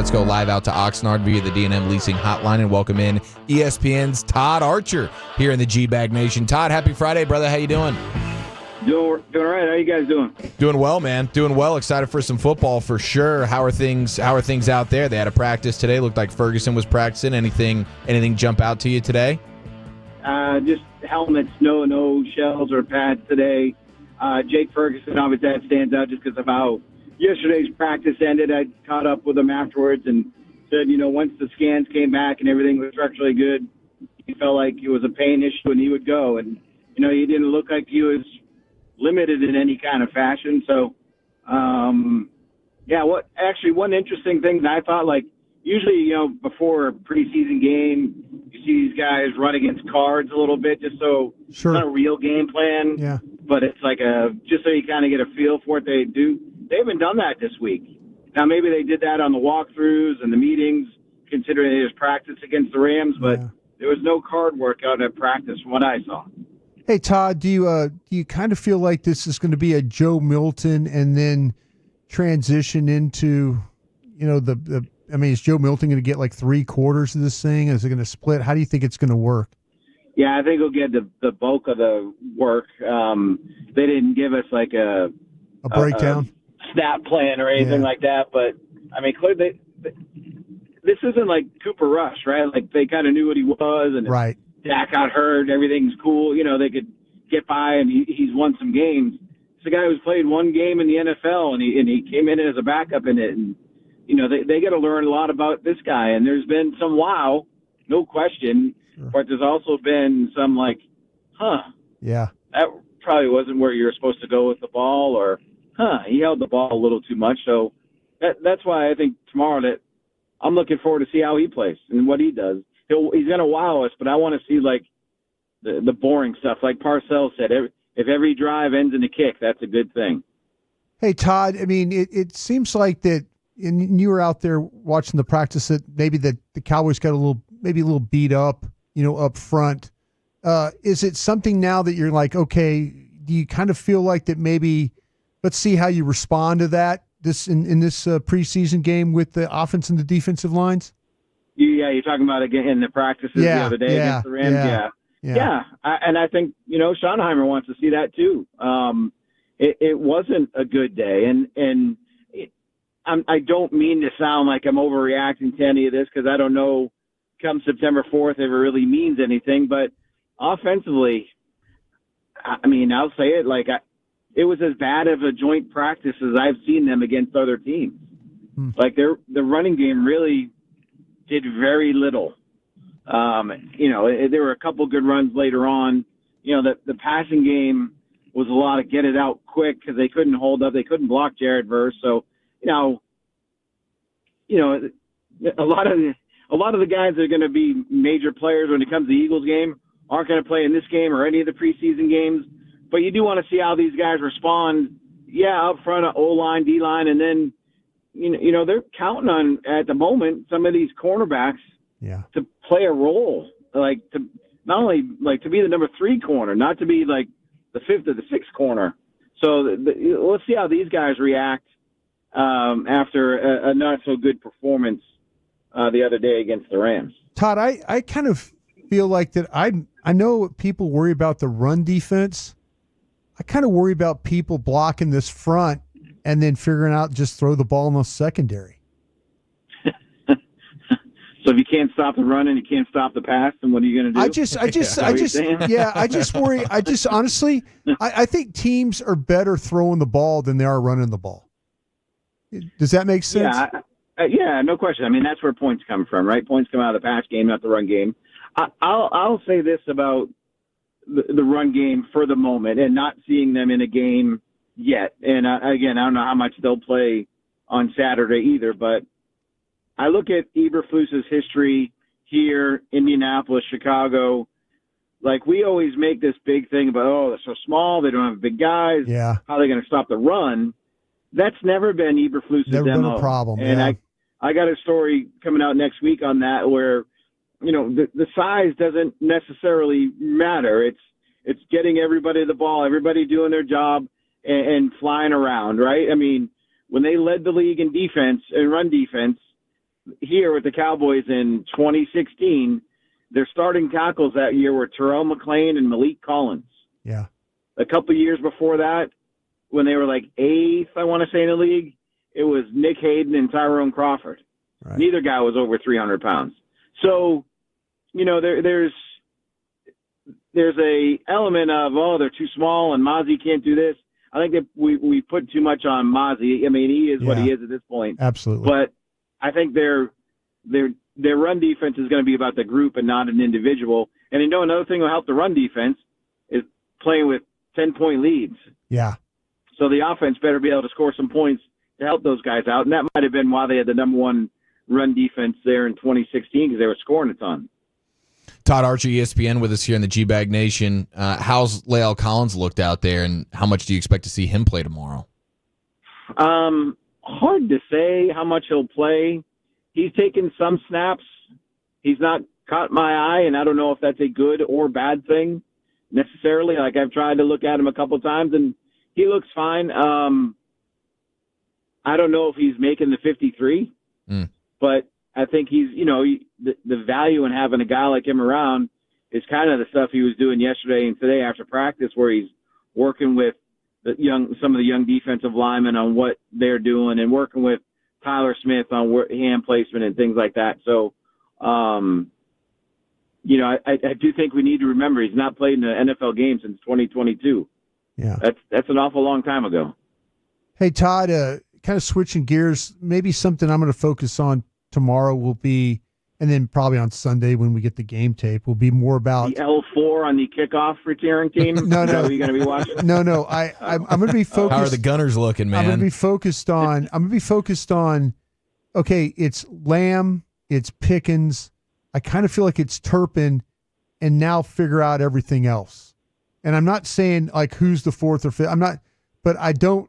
Let's go live out to Oxnard via the D&M Leasing Hotline and welcome in ESPN's Todd Archer here in the GBAG Nation. Todd, happy Friday, brother. How you doing? Doing all right. How you guys doing? Doing well, man. Doing well. Excited for some football for sure. How are things out there? They had a practice today. Looked like Ferguson was practicing. Anything jump out to you today? Just helmets, no shells or pads today. Jake Ferguson, obviously, that stands out just because of how yesterday's practice ended. I caught up with him afterwards and said, once the scans came back and everything was structurally good, he felt like it was a pain issue and he would go. And, he didn't look like he was limited in any kind of fashion. So, one interesting thing that I thought, usually, before a preseason game, you see these guys run against cards a little bit just so it's not a real game plan. Yeah. But it's just so you kind of get a feel for what they do. They haven't done that this week. Now, maybe they did that on the walkthroughs and the meetings, considering it was practice against the Rams, but there was no card work out at practice from what I saw. Hey, Todd, do you kind of feel like this is going to be a Joe Milton and then transition into, is Joe Milton going to get like 3/4 of this thing? Is it going to split? How do you think it's going to work? Yeah, I think he'll get the bulk of the work. They didn't give us like a breakdown, a stat plan or anything like that. But clearly, this isn't like Cooper Rush, right? Like they kind of knew what he was, and right. Dak got hurt, everything's cool. They could get by, and he's won some games. It's a guy who's played one game in the NFL, and he came in as a backup in it. And they got to learn a lot about this guy. And there's been some wow, no question. Sure. But there's also been some yeah, that probably wasn't where you were supposed to go with the ball, or he held the ball a little too much. So that's why I think tomorrow that I'm looking forward to see how he plays and what he does. He's going to wow us, but I want to see the boring stuff. Like Parcells said, if every drive ends in a kick, that's a good thing. Hey, Todd, it seems like that, and you were out there watching the practice, that maybe the Cowboys got a little beat up, up front. Is it something now that you're like, okay, do you kind of feel like that maybe let's see how you respond to that in this preseason game with the offense and the defensive lines? Yeah, you're talking about again in the practices the other day against the Rams. Yeah. I think Schottenheimer wants to see that too. It wasn't a good day, and I don't mean to sound like I'm overreacting to any of this because I don't know come September 4th if it really means anything. But offensively, I'll say it it was as bad of a joint practice as I've seen them against other teams. The running game really did very little. There were a couple good runs later on. The passing game was a lot of get it out quick because they couldn't hold up. They couldn't block Jared Verse. So, a lot of the guys that are going to be major players when it comes to the Eagles game aren't going to play in this game or any of the preseason games. But you do want to see how these guys respond. Yeah, up front, O-line, D-line, and then they're counting on, at the moment, some of these cornerbacks to play a role, to not only to be the number 3 corner, not to be the 5th or the 6th corner. So let's see how these guys react after a not so good performance the other day against the Rams. Todd, I kind of feel like that. I know people worry about the run defense. I kind of worry about people blocking this front and then figuring out just throw the ball in the secondary. So if you can't stop the run and you can't stop the pass, then what are you going to do? I just worry. Honestly, I think teams are better throwing the ball than they are running the ball. Does that make sense? Yeah, no question. That's where points come from, right? Points come out of the pass game, not the run game. I'll say this about the run game for the moment and not seeing them in a game yet. And again, I don't know how much they'll play on Saturday either, but I look at Eberflus's history here, Indianapolis, Chicago. We always make this big thing about, they're so small, they don't have big guys. Yeah. How are they going to stop the run? That's never been Eberflus's never MO. Been a problem. And I got a story coming out next week on that where, the size doesn't necessarily matter. It's getting everybody the ball, everybody doing their job and flying around, right? When they led the league in defense and run defense, here with the Cowboys in 2016, their starting tackles that year were Terrell McClain and Malik Collins. Yeah. A couple years before that, when they were like 8th, I want to say, in the league, it was Nick Hayden and Tyrone Crawford. Right. Neither guy was over 300 pounds. So, there's a element of, they're too small and Mozzie can't do this. I think that we put too much on Mozzie. I mean, he is what he is at this point. Absolutely. But I think their run defense is going to be about the group and not an individual. And another thing will help the run defense is playing with 10-point leads. Yeah. So the offense better be able to score some points to help those guys out. And that might have been why they had the number one run defense there in 2016, because they were scoring a ton. Todd Archer, ESPN, with us here in the GBAG Nation. How's Lael Collins looked out there, and how much do you expect to see him play tomorrow? Hard to say how much he'll play. He's taken some snaps. He's not caught my eye, and I don't know if that's a good or bad thing necessarily. Like, I've tried to look at him a couple times, and he looks fine. I don't know if he's making the 53, but I think he's, the value in having a guy like him around is kind of the stuff he was doing yesterday and today after practice, where he's working with some of the young defensive linemen on what they're doing and working with Tyler Smith on hand placement and things like that. So, I do think we need to remember he's not played in an NFL game since 2022. Yeah. That's an awful long time ago. Hey, Todd, kind of switching gears, maybe something I'm going to focus on tomorrow will be, and then probably on Sunday when we get the game tape, will be more about the L4 on the kickoff returning team. No. Are you going to be watching? No. I'm going to be focused. How are the Gunners looking, man? I'm going to be focused on. Okay, it's Lamb, it's Pickens. I kind of feel like it's Turpin, and now figure out everything else. And I'm not saying like who's the fourth or fifth. I'm not, but I don't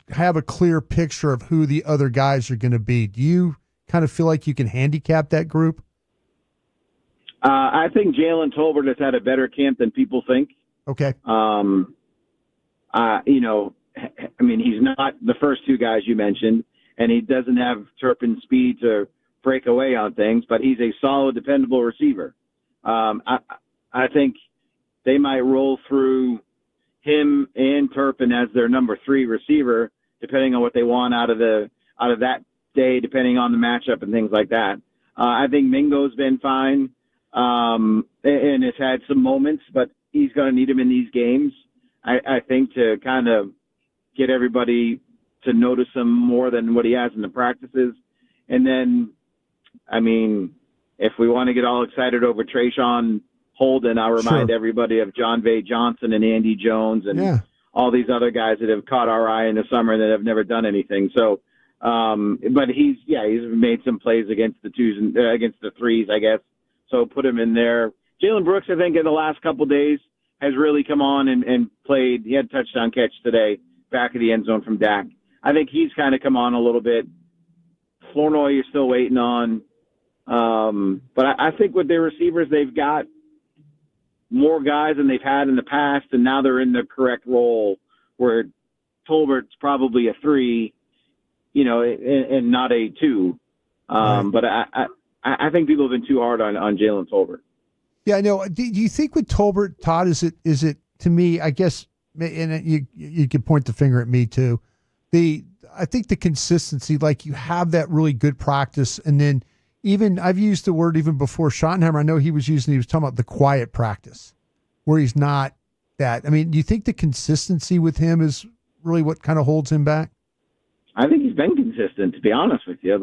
have a clear picture of who the other guys are going to be. Do you kind of feel like you can handicap that group? I think Jalen Tolbert has had a better camp than people think. Okay. He's not the first two guys you mentioned, and he doesn't have Turpin's speed to break away on things, but he's a solid, dependable receiver. I think they might roll through him and Turpin as their number 3 receiver, depending on what they want out of that day, depending on the matchup and things like that. I think Mingo's been fine and has had some moments, but he's going to need him in these games, I think, to kind of get everybody to notice him more than what he has in the practices. And then, if we want to get all excited over Trayshawn Holden, I'll remind everybody of John Vay Johnson and Andy Jones and all these other guys that have caught our eye in the summer that have never done anything. So, but he's made some plays against the twos and against the threes, I guess. So put him in there. Jalen Brooks, I think, in the last couple of days has really come on and played. He had a touchdown catch today, back of the end zone from Dak. I think he's kind of come on a little bit. Flournoy, you're still waiting on. But I think with their receivers, they've got more guys than they've had in the past, and now they're in the correct role where Tolbert's probably a 3, and not a 2. Right. But I think people have been too hard on Jalen Tolbert. Yeah, I know. Do you think with Tolbert, Todd, is it to me, I guess, and you could point the finger at me too, I think the consistency, like you have that really good practice, and then even I've used the word even before Schottenheimer, I know he was talking about the quiet practice where he's not that. Do you think the consistency with him is really what kind of holds him back? I think he's been consistent, to be honest with you.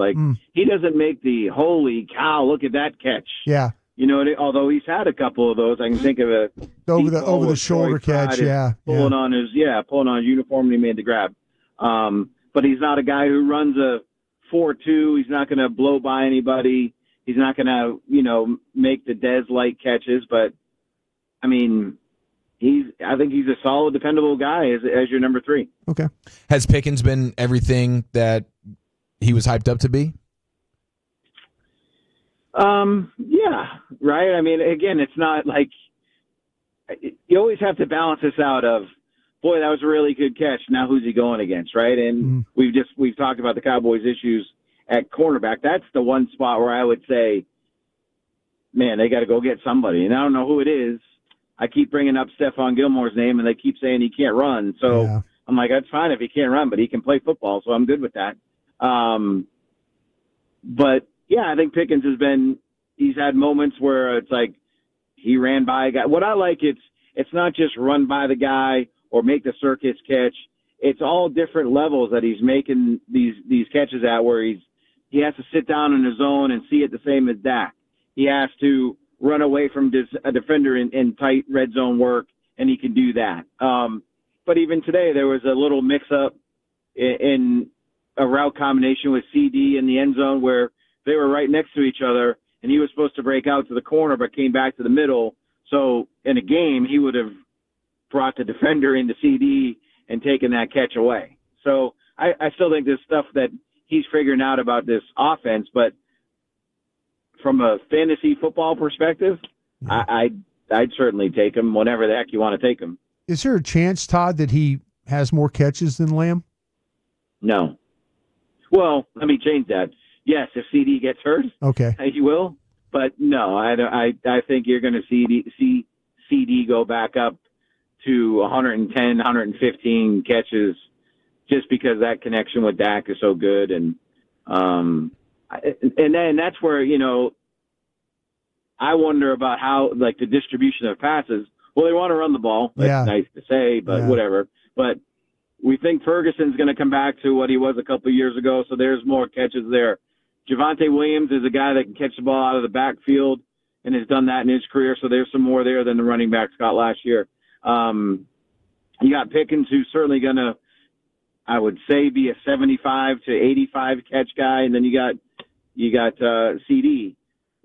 He doesn't make the holy cow, look at that catch. Yeah. Although he's had a couple of those, I can think of a over the shoulder catch. Yeah. Pulling on his uniform, and he made the grab. But he's not a guy who runs a 4-2. He's not going to blow by anybody. He's not going to, make the Dez-like catches. But, I think he's a solid, dependable guy as your number 3. Okay. Has Pickens been everything that he was hyped up to be? Yeah, right. Again, it's not like you always have to balance this out of, boy, that was a really good catch. Now who's he going against, right? And we've talked about the Cowboys' issues at cornerback. That's the one spot where I would say, man, they got to go get somebody. And I don't know who it is. I keep bringing up Stephon Gilmore's name, and they keep saying he can't run. So I'm like, that's fine if he can't run, but he can play football, so I'm good with that. But, yeah, I think Pickens he's had moments where it's like he ran by a guy. What I like, it's not just run by the guy or make the circus catch. It's all different levels that he's making these catches at, where he has to sit down in his zone and see it the same as Dak. He has to run away from a defender in tight red zone work, and he can do that. But even today, there was a little mix-up in a route combination with CD in the end zone where they were right next to each other, and he was supposed to break out to the corner but came back to the middle. So in a game, he would have brought the defender into CD and taken that catch away. So I still think there's stuff that he's figuring out about this offense, but from a fantasy football perspective, I'd certainly take him whenever the heck you want to take him. Is there a chance, Todd, that he has more catches than Lamb? No. Well, let me change that. Yes, if CD gets hurt, he will. But no, I think you're going to see CD go back up to 110, 115 catches just because that connection with Dak is so good. And then that's where, I wonder about how, like, the distribution of passes. Well, they want to run the ball. That's nice to say, but whatever. But we think Ferguson's going to come back to what he was a couple of years ago, so there's more catches there. Javonte Williams is a guy that can catch the ball out of the backfield and has done that in his career, so there's some more there than the running backs got last year. You got Pickens, who's certainly going to, I would say, be a 75 to 85 catch guy, and then you got CD.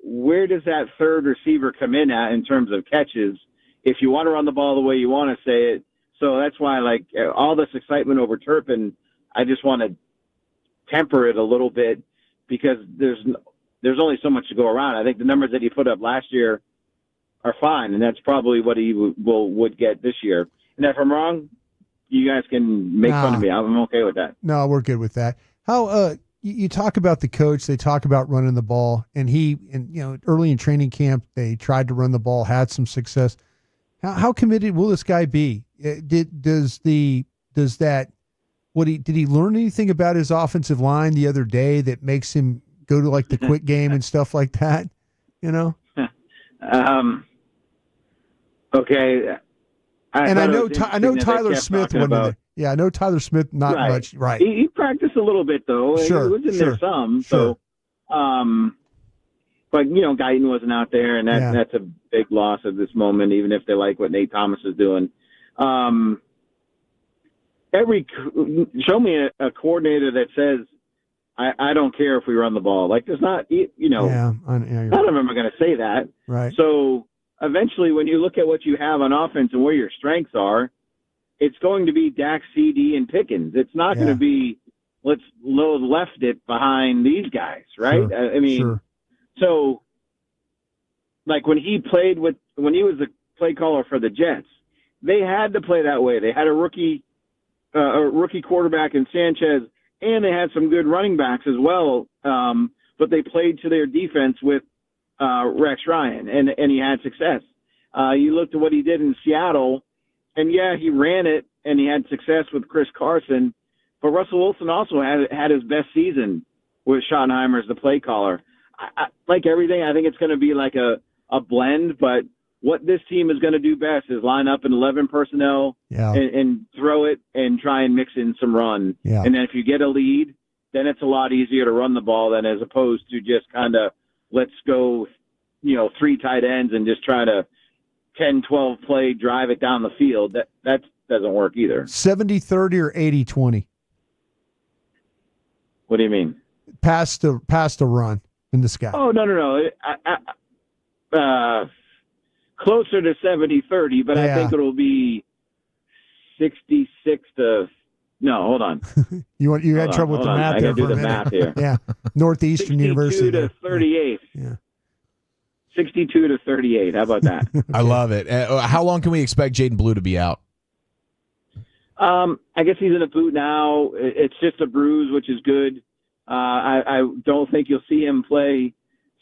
Where does that third receiver come in at in terms of catches if you want to run the ball the way you want to say it? So that's why, like, all this excitement over Turpin, I just want to temper it a little bit because there's only so much to go around. I think the numbers that he put up last year are fine, and that's probably what he would get this year. And if I'm wrong, you guys can make fun of me. I'm okay with that. No, we're good with that. How you talk about the coach, they talk about running the ball, and early in training camp they tried to run the ball, had some success. How committed will this guy be? Did he learn anything about his offensive line the other day that makes him go to, like, the quick game and stuff like that? Okay. I know Tyler Smith went in there. Yeah, I know Tyler Smith not much. Right. He practiced a little bit though. Sure. He was in there some. Sure. So, but Guyton wasn't out there, and that's a big loss at this moment. Even if they like what Nate Thomas is doing, show me a coordinator that says I don't care if we run the ball. Like, there's not none of them are going to say that. Right. So eventually, when you look at what you have on offense and where your strengths are, it's going to be Dak, CD, and Pickens. It's not going to be let's load left it behind these guys, right? Sure. So, like, when he was the play caller for the Jets, they had to play that way. They had a rookie quarterback in Sanchez, and they had some good running backs as well. But they played to their defense with Rex Ryan, and he had success. You looked at what he did in Seattle, and he ran it, and he had success with Chris Carson. But Russell Wilson also had his best season with Schottenheimer as the play caller. I like everything. I think it's going to be like a blend, but what this team is going to do best is line up in 11 personnel and throw it and try and mix in some run. Yeah. And then if you get a lead, then it's a lot easier to run the ball than as opposed to just kind of let's go, 3 tight ends and just try to 10, 12 play, drive it down the field. That doesn't work either. 70-30 or 80-20? What do you mean? Pass the run in the sky. Oh, no. Closer to 70-30, but I think it'll be 66 to – no, hold on. you had trouble with the math there for a minute. I got to do the math here. Yeah, Northeastern University. 62 to 38. Yeah. 62 to 38. How about that? I love it. How long can we expect Jaden Blue to be out? I guess he's in a boot now. It's just a bruise, which is good. I don't think you'll see him play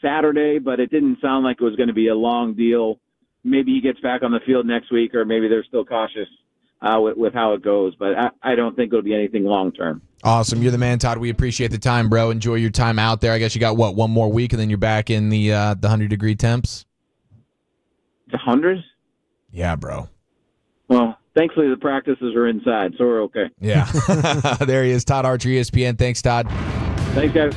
Saturday, but it didn't sound like it was going to be a long deal. Maybe he gets back on the field next week, or maybe they're still cautious with how it goes. But I don't think it'll be anything long term. Awesome. You're the man, Todd. We appreciate the time, bro. Enjoy your time out there. I guess you got, one more week, and then you're back in the 100-degree temps? The 100s? Yeah, bro. Well, thankfully the practices are inside, so we're okay. Yeah. There he is, Todd Archer, ESPN. Thanks, Todd. Thanks, guys.